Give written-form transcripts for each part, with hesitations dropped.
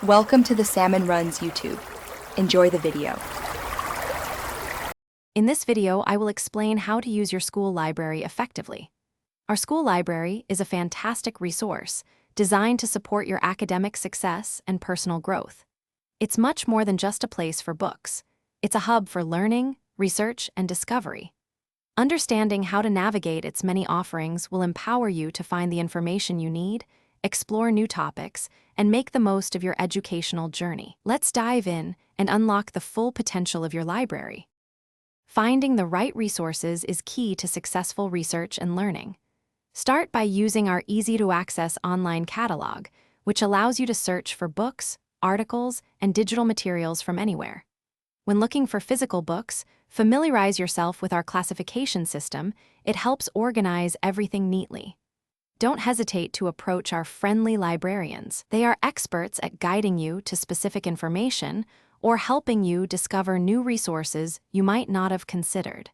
Welcome to the Salmon Runs YouTube. Enjoy the video. In this video, I will explain how to use your school library effectively. Our school library is a fantastic resource designed to support your academic success and personal growth. It's much more than just a place for books. It's a hub for learning, research, and discovery. Understanding how to navigate its many offerings will empower you to find the information you need, explore new topics, and make the most of your educational journey. Let's dive in and unlock the full potential of your library. Finding the right resources is key to successful research and learning. Start by using our easy-to-access online catalog, which allows you to search for books, articles, and digital materials from anywhere. When looking for physical books, familiarize yourself with our classification system. It helps organize everything neatly. Don't hesitate to approach our friendly librarians. They are experts at guiding you to specific information or helping you discover new resources you might not have considered.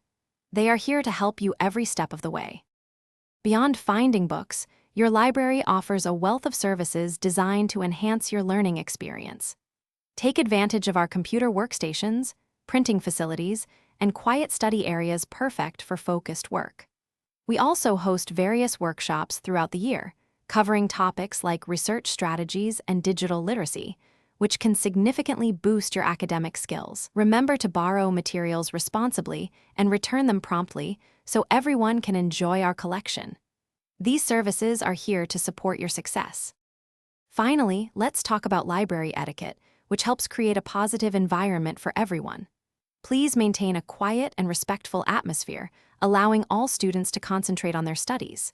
They are here to help you every step of the way. Beyond finding books, your library offers a wealth of services designed to enhance your learning experience. Take advantage of our computer workstations, printing facilities, and quiet study areas perfect for focused work. We also host various workshops throughout the year, covering topics like research strategies and digital literacy, which can significantly boost your academic skills. Remember to borrow materials responsibly and return them promptly so everyone can enjoy our collection. These services are here to support your success. Finally, let's talk about library etiquette, which helps create a positive environment for everyone. Please maintain a quiet and respectful atmosphere, allowing all students to concentrate on their studies.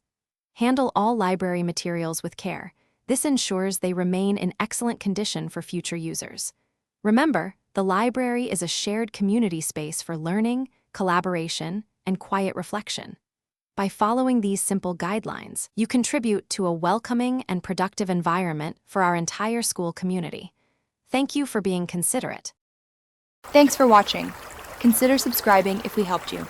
Handle all library materials with care. This ensures they remain in excellent condition for future users. Remember, the library is a shared community space for learning, collaboration, and quiet reflection. By following these simple guidelines, you contribute to a welcoming and productive environment for our entire school community. Thank you for being considerate. Thanks for watching. Consider subscribing if we helped you.